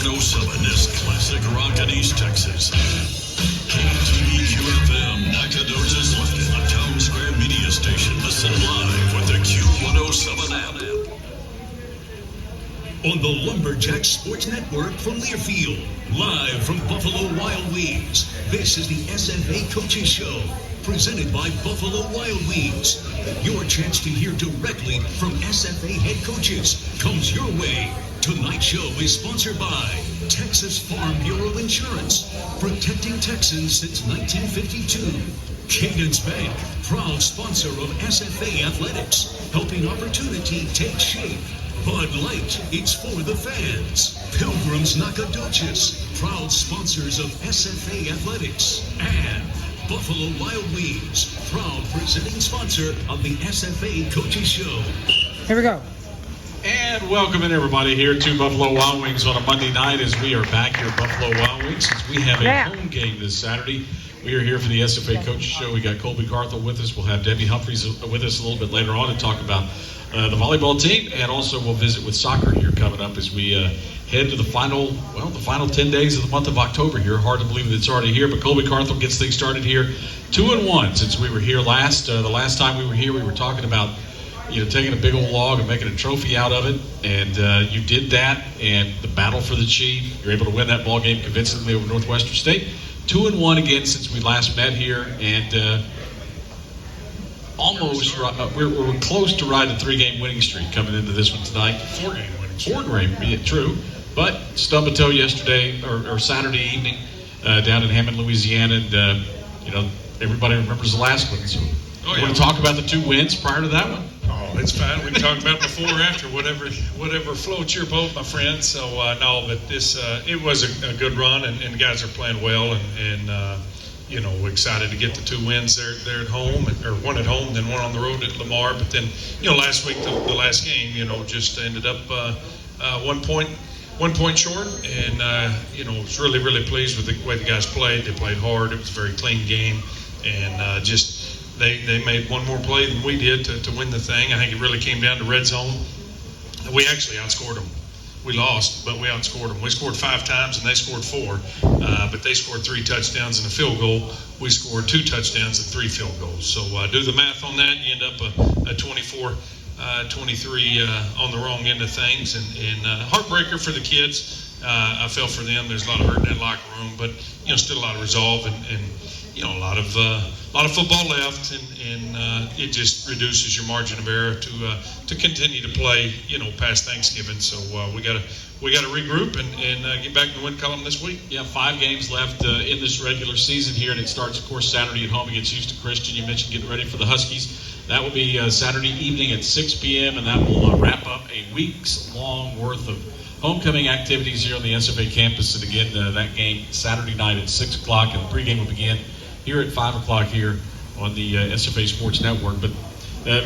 Q107 is classic rock in East Texas. KTBQ-FM, Nacogdoches London, a Town Square media station. Listen live with the Q107 app. On the Lumberjack Sports Network from Learfield, live from Buffalo Wild Wings, this is the SFA Coaches Show, presented by Buffalo Wild Wings. Your chance to hear directly from SFA head coaches comes your way. Tonight's show is sponsored by Texas Farm Bureau Insurance, protecting Texans since 1952. Cadence Bank, proud sponsor of SFA Athletics, helping opportunity take shape. Bud Light, it's for the fans. Pilgrims Nacogdoches, proud sponsors of SFA Athletics. And Buffalo Wild Wings, proud presenting sponsor of the SFA Coaches Show. Here we go. And welcome in everybody here to Buffalo Wild Wings on a Monday night as we are back here at Buffalo Wild Wings since we have a home game this Saturday. We are here for the SFA Coaches Show. We got Colby Carthel with us. We'll have Debbie Humphreys with us a little bit later on to talk about the volleyball team, and also we'll visit with soccer here coming up as we head to the final 10 days of the month of October here. Hard to believe that it's already here, but Colby Carthel gets things started here 2-1 since we were here last. The last time we were here, we were talking about taking a big old log and making a trophy out of it, and you did that, and the battle for the chief, you're able to win that ball game convincingly over Northwestern State. 2-1 again since we last met here, and almost we're close to riding a 3-game winning streak coming into this one tonight. 4-game winning streak. 4-game, true, but stubbed a toe yesterday or Saturday evening down in Hammond, Louisiana, and everybody remembers the last one. So you want to talk about the 2 wins prior to that one? Oh, it's fine. We can talk about before or after, whatever floats your boat, my friend. So no, but this it was a good run, and the guys are playing well, and we're excited to get the 2 wins there at home, or one at home, then one on the road at Lamar. But then last week the last game just ended up 1 point short, and was really pleased with the way the guys played. They played hard. It was a very clean game, and They made one more play than we did to win the thing. I think it really came down to red zone. We actually outscored them. We lost, but we outscored them. We scored 5 times, and they scored 4. But they scored 3 touchdowns and a field goal. We scored 2 touchdowns and 3 field goals. So do the math on that. You end up a 24-23 on the wrong end of things. And heartbreaker for the kids. I felt for them. There's a lot of hurt in that locker room, but still a lot of resolve and a lot of football left, and it just reduces your margin of error to continue to play past Thanksgiving. So we got to regroup and get back in the win column this week. Yeah, 5 games left in this regular season here, and it starts, of course, Saturday at home against Houston Christian. You mentioned getting ready for the Huskies. That will be Saturday evening at 6 p.m., and that will wrap up a week's long worth of homecoming activities here on the SFA campus. And again, that game Saturday night at 6 o'clock, and the pregame will begin here at 5 o'clock here on the SFA Sports Network. But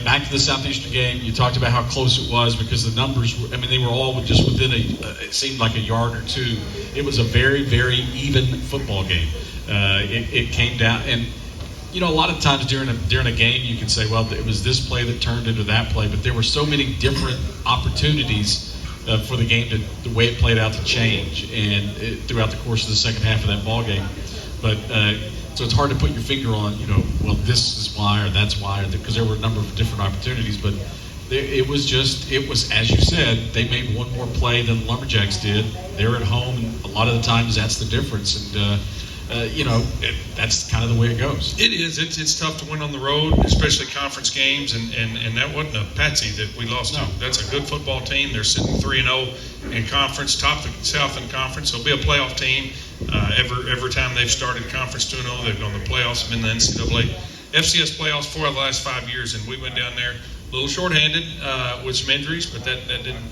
back to the Southeastern game, you talked about how close it was because the numbers, they were all just within it seemed like a yard or 2. It was a very, very even football game. It came down, and a lot of times during a game you can say, well, it was this play that turned into that play, but there were so many different opportunities for the game, the way it played out, to change, and throughout the course of the second half of that ball game. But so it's hard to put your finger on, well, this is why or that's why, because there were a number of different opportunities. But it was, as you said, they made one more play than the Lumberjacks did. They're at home, and a lot of the times that's the difference. And that's kind of the way it goes. It is. It's tough to win on the road, especially conference games, and that wasn't a patsy that we lost to. That's a good football team. They're sitting 3-0 in conference, top the South in conference. They'll be a playoff team. Every time they've started conference 2-0, they've gone to the playoffs, been in the NCAA FCS playoffs 4 of the last 5 years, and we went down there a little shorthanded with some injuries, but that didn't.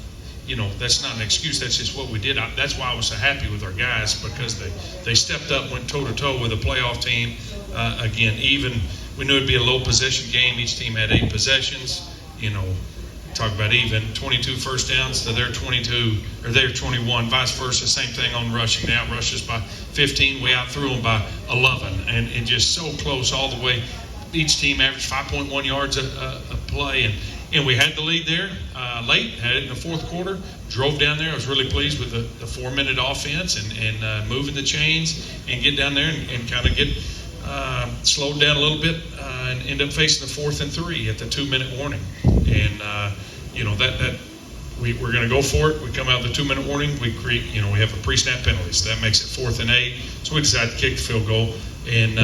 That's not an excuse. That's just what we did. That's why I was so happy with our guys, because they stepped up, went toe-to-toe with a playoff team. Again, even we knew it'd be a low possession game. Each team had 8 possessions. Talk about even 22 first downs to their 22 or their 21, vice versa. Same thing on rushing. They outrushed us by 15. We outthrew them by 11, and just so close all the way. Each team averaged 5.1 yards a play, and and we had the lead there late, had it in the fourth quarter, drove down there. I was really pleased with the 4-minute offense and moving the chains and get down there and kind of get slowed down a little bit and end up facing the 4th and 3 at the 2-minute warning. And, that we're going to go for it. We come out of the 2-minute warning. We create, we have a pre-snap penalty, so that makes it 4th and 8. So we decided to kick the field goal and,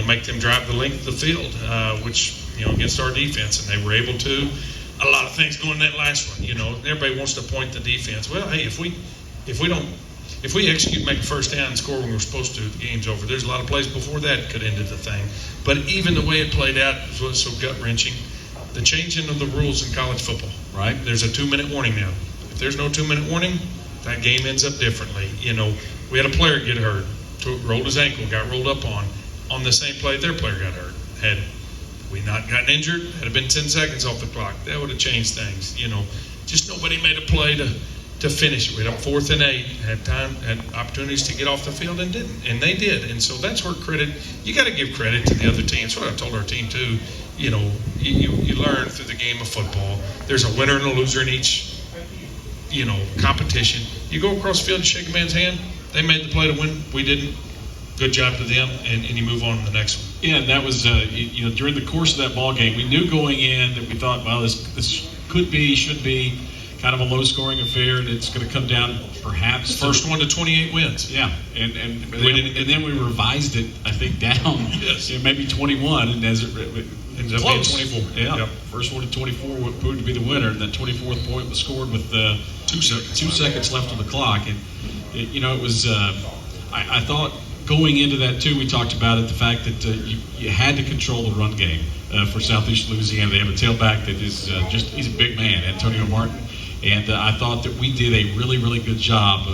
make them drive the length of the field, which, against our defense, and they were able to. A lot of things going in that last one. Everybody wants to point the defense. Well, hey, if we execute, make a first down and score when we're supposed to, the game's over. There's a lot of plays before that could have ended the thing. But even the way it played out was so gut-wrenching. The changing of the rules in college football, right? There's a 2-minute warning now. If there's no 2-minute warning, that game ends up differently. We had a player get hurt, rolled his ankle, got rolled up on the same play their player got hurt. Had we not gotten injured, had it been 10 seconds off the clock, that would have changed things. Just nobody made a play to finish it. We had up 4th and 8, had opportunities to get off the field and didn't, and they did. And so that's where you got to give credit to the other teams. What I told our team too. You learn through the game of football. There's a winner and a loser in each, competition. You go across the field and shake a man's hand. They made the play to win. We didn't. Good job to them, and you move on to the next one. Yeah, and that was, during the course of that ball game, we knew going in that we thought, well, this should be kind of a low-scoring affair, and it's going to come down perhaps first one to 28 wins. Yeah, and then we revised it, I think, down. Yes. Maybe 21, and as it ended up being 24. Yeah, yep. First one to 24 proved to be the winner, and that 24th point was scored with 2 seconds left on the clock, and it was. I thought going into that too, we talked about it, the fact that you had to control the run game for Southeast Louisiana. They have a tailback that is he's a big man, Antonio Martin. And I thought that we did a really, really good job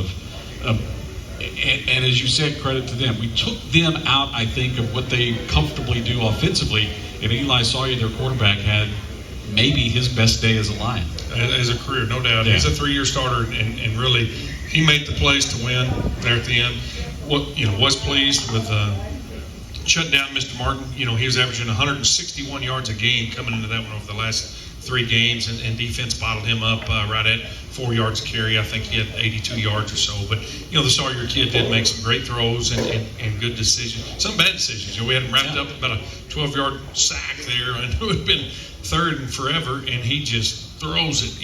and as you said, credit to them. We took them out, I think, of what they comfortably do offensively. And Eli Sawyer, their quarterback, had maybe his best day as a Lion. As a career, no doubt. Yeah. He's a 3-year starter, and really, he made the plays to win there at the end. Was pleased with shutting down Mr. Martin. He was averaging 161 yards a game coming into that one over the last 3 games, and defense bottled him up right at 4 yards a carry. I think he had 82 yards or so. But, the Sawyer kid did make some great throws and good decisions. Some bad decisions. We had him wrapped up about a 12-yard sack there, and it would have been 3rd and forever, and he just throws it,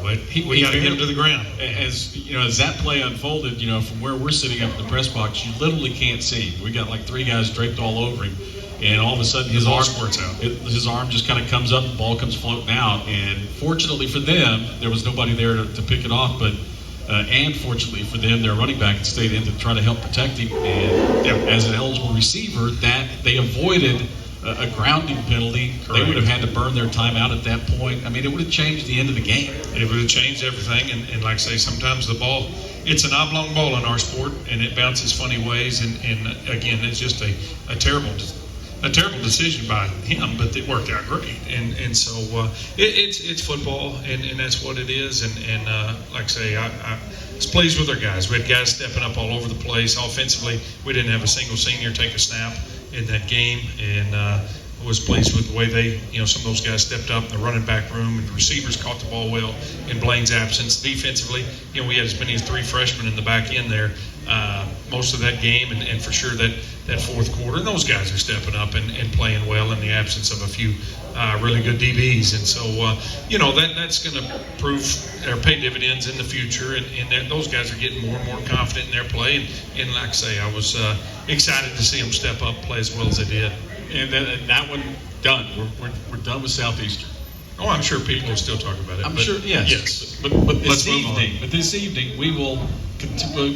but we got to get him to the ground. As that play unfolded, from where we're sitting up in the press box, you literally can't see him. We got like 3 guys draped all over him. And all of a sudden, his arm squirts out. His arm just kind of comes up, the ball comes floating out. And fortunately for them, there was nobody there to pick it off. But and fortunately for them, their running back had stayed in to try to help protect him. And as an eligible receiver, that they avoided a grounding penalty. Correct. They would have had to burn their timeout at that point. I mean, it would have changed the end of the game. It would have changed everything. And like I say, sometimes the ball, it's an oblong ball in our sport, and it bounces funny ways. And again, it's just a terrible decision by him, but it worked out great. And so it's football, and that's what it is. And like I say, I was pleased with our guys. We had guys stepping up all over the place. Offensively, we didn't have a single senior take a snap in that game, and was pleased with the way they, some of those guys stepped up in the running back room, and the receivers caught the ball well in Blaine's absence. Defensively, we had as many as 3 freshmen in the back end there most of that game, and for sure that fourth quarter. And those guys are stepping up and playing well in the absence of a few really good DBs. And so, that's going to prove or pay dividends in the future. And those guys are getting more and more confident in their play. And like I say, I was excited to see them step up, play as well as they did. And that one done. We're done with Southeastern. Oh, I'm sure people will still talk about it. I'm sure, yes. Yes. But this evening,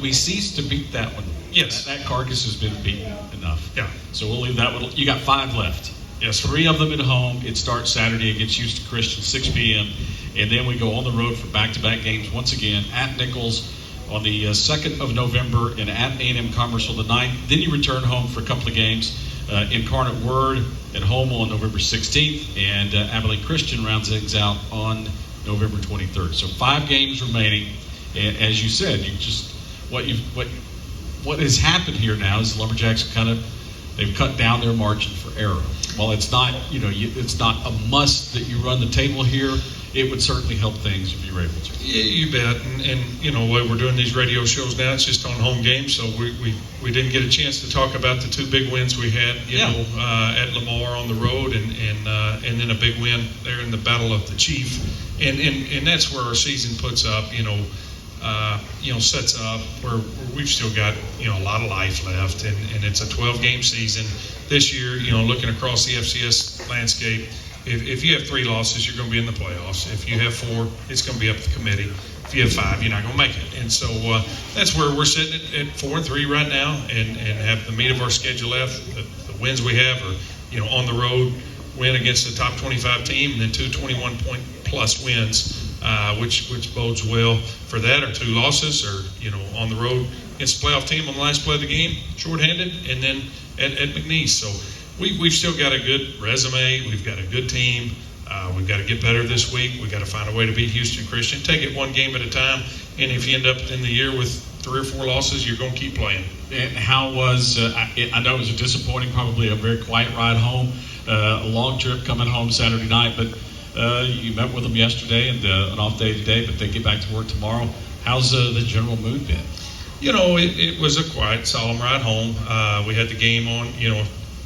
we cease to beat that one. Yes. That carcass has been beaten enough. Yeah. So we'll leave that one. You got 5 left. Yes. 3 of them at home. It starts Saturday against Houston Christian, 6 p.m. And then we go on the road for back-to-back games once again at Nichols on the 2nd of November and at A&M Commerce on the 9th. Then you return home for a couple of games. Incarnate Word at home on November 16th, and Abilene Christian rounds things out on November 23rd. So 5 games remaining. And as you said, what has happened here now is the Lumberjacks kind of they've cut down their margin for error. While it's not, it's not a must that you run the table here, it would certainly help things if you were able to. Yeah, you bet. And while we're doing these radio shows now, it's just on home games, so we didn't get a chance to talk about the 2 big wins we had, at Lamar on the road, and then a big win there in the Battle of the Chief, and that's where our season puts up, sets up where we've still got a lot of life left, and it's a 12-game season this year. Looking across the FCS landscape, if you have 3 losses, you're going to be in the playoffs. If you have 4, it's going to be up to the committee. If you have 5, you're not going to make it. And so that's where we're sitting at 4-3 right now, and have the meat of our schedule left. The wins we have are on the road, win against the top 25 team, and then 2 21-point plus wins, which bodes well for that. Or 2 losses, or on the road against the playoff team on the last play of the game, shorthanded, and then at McNeese. So we've still got a good resume. We've got a good team. We've got to get better this week. We've got to find a way to beat Houston Christian. Take it one game at a time. And if you end up in the year with 3 or 4 losses, you're going to keep playing. And how was, I know it was a disappointing, probably a very quiet ride home, a long trip coming home Saturday night, but you met with them yesterday and an off day today, but they get back to work tomorrow. How's the general mood been? It was a quiet, solemn ride home. We had the game on,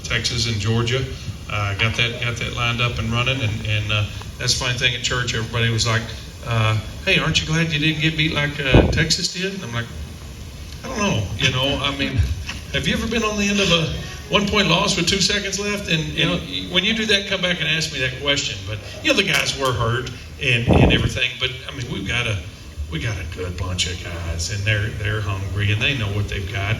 Texas and Georgia. Got that lined up and running, and that's the fine thing at church. Everybody was like, "Hey, aren't you glad you didn't get beat like Texas did?" And I'm like, "I don't know. Have you ever been on the end of a 1-point loss with 2 seconds left?" And when you do that, come back and ask me that question. But the guys were hurt and everything. But we got a good bunch of guys, and they're hungry, and they know what they've got.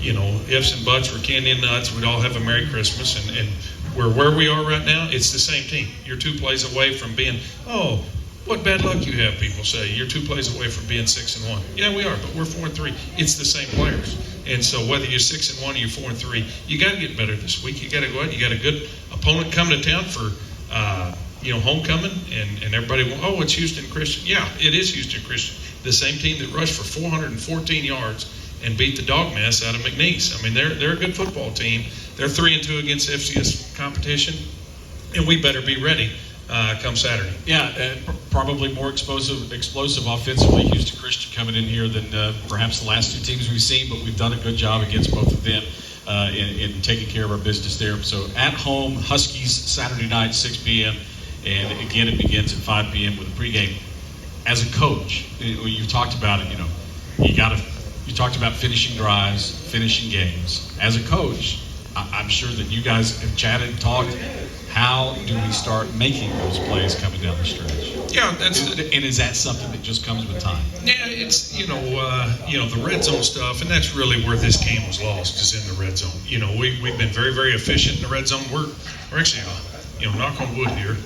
Ifs and buts were candy and nuts. We'd all have a Merry Christmas, and where we are right now, it's the same team. You're 2 plays away from being, oh, what bad luck you have, people say. You're 2 plays away from being 6-1. Yeah, we are, but we're 4-3. It's the same players. And so whether you're 6-1 or you're 4-3, you got to get better this week. You got to go out. You got a good opponent coming to town for homecoming, and everybody, oh, it's Houston Christian. Yeah, it is Houston Christian. The same team that rushed for 414 yards and beat the dog mess out of McNeese. They're a good football team. They're 3-2 against FCS competition, and we better be ready come Saturday. Yeah, probably more explosive offensively, Houston Christian coming in here than perhaps the last 2 teams we've seen, but we've done a good job against both of them in taking care of our business there. So at home, Huskies Saturday night, 6 p.m., and again it begins at 5 p.m. with a pregame. As a coach, you talked about it, you talked about finishing drives, finishing games. As a coach, I'm sure that you guys have chatted and talked. How do we start making those plays coming down the stretch? Yeah, and is that something that just comes with time? Yeah, it's the red zone stuff, and that's really where this game was lost, is in the red zone. We've been very, very efficient in the red zone. We're actually, knock on wood here,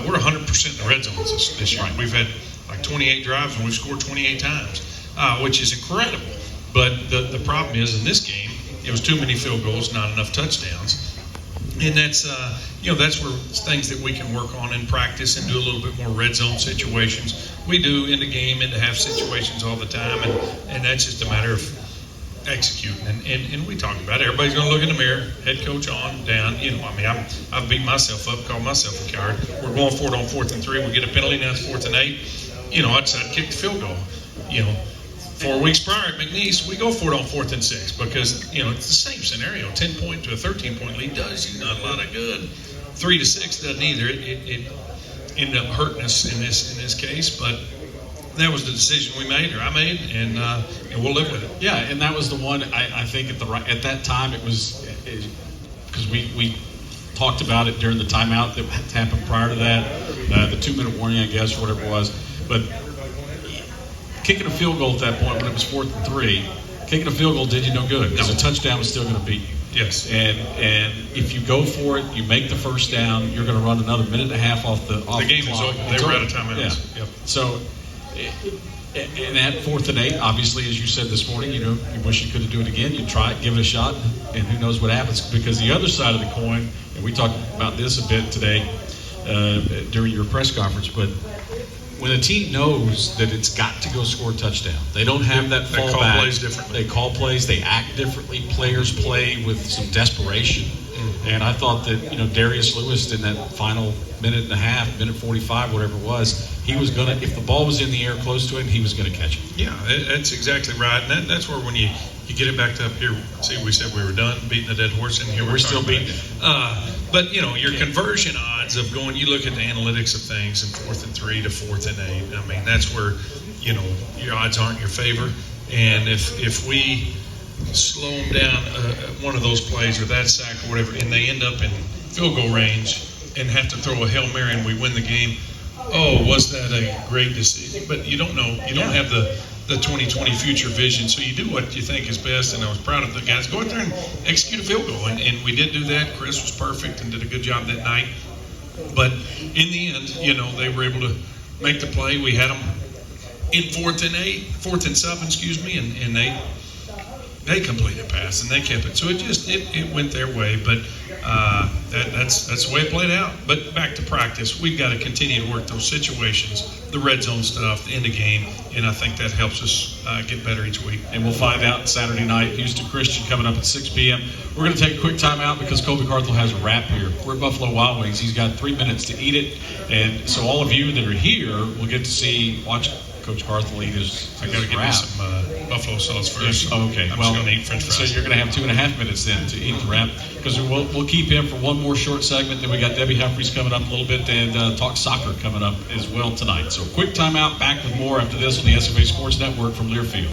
we're 100% in the red zone this year. Right. We've had like 28 drives and we've scored 28 times, which is incredible. But the problem is in this game, it was too many field goals, not enough touchdowns. And that's where things that we can work on in practice and do a little bit more red zone situations. We do in the game, in the half situations all the time, and that's just a matter of executing. And we talk about it. Everybody's going to look in the mirror, head coach on, down. I've beat myself up, called myself a coward. We're going for it on 4th and 3. We get a penalty, now it's 4th and 8. I decided to kick the field goal. 4 weeks prior at McNeese, we go for it on 4th and 6 because, it's the same scenario. 10-point to a 13-point lead does you not a lot of good. 3 to 6 doesn't either. It ended up hurting us in this case, but that was the decision we made, or I made, and we'll live with it. Yeah, and that was the one I think at that time it was because we talked about it during the timeout that happened prior to that, the 2-minute warning, I guess, or whatever it was, but kicking a field goal at that point when it was 4th and 3, kicking a field goal did you no good because a touchdown was still going to beat you. Yes. And if you go for it, you make the first down, you're going to run another minute and a half off the game clock. is over. They were out of timeouts. Yeah. Yep. So, and at 4th and 8, obviously, as you said this morning, you wish you could do it again. You try it, give it a shot, and who knows what happens. Because the other side of the coin, and we talked about this a bit today during your press conference, but when a team knows that it's got to go score a touchdown, they don't have that They call fallback. plays differently. They call plays. They act differently. Players play with some desperation. And I thought that, Darius Lewis in that final minute and a half, minute 45, whatever it was, he was going to, if the ball was in the air close to him, he was going to catch it. Yeah, that's exactly right. And that's where when you get it back up here, see, we said we were done beating the dead horse, and here We're still talking beating about it. But, your conversion odds of going, you look at the analytics of things, and 4th and 3 to 4th and 8, I mean, that's where, your odds aren't in your favor. And if we slow them down one of those plays or that sack or whatever, and they end up in field goal range and have to throw a Hail Mary and we win the game, oh, was that a great decision? But you don't know. You don't have the 2020 future vision, so you do what you think is best, and I was proud of the guys. Go out there and execute a field goal, and we did do that. Chris was perfect and did a good job that night. But in the end, they were able to make the play. We had them in 4th and 7, and they completed a pass and they kept it. So it went their way, but that's the way it played out. But back to practice, we've got to continue to work those situations, the red zone stuff, the end of game, and I think that helps us get better each week. And we'll find out Saturday night. Houston Christian coming up at 6 p.m. We're going to take a quick time out because Colby Carthel has a wrap here. We're at Buffalo Wild Wings. He's got 3 minutes to eat it. And so all of you that are here will get to watch Coach Carthel eat his I got to get me some buffalo sauce first. Yes. Oh, okay. I'm well, just going to eat French fries. So you're going to have 2.5 minutes then to eat the wrap, because we'll keep him for one more short segment. Then we got Debbie Humphreys coming up a little bit, and talk soccer coming up as well tonight. So quick time out. Back with more after this on the SFA Sports Network from Learfield.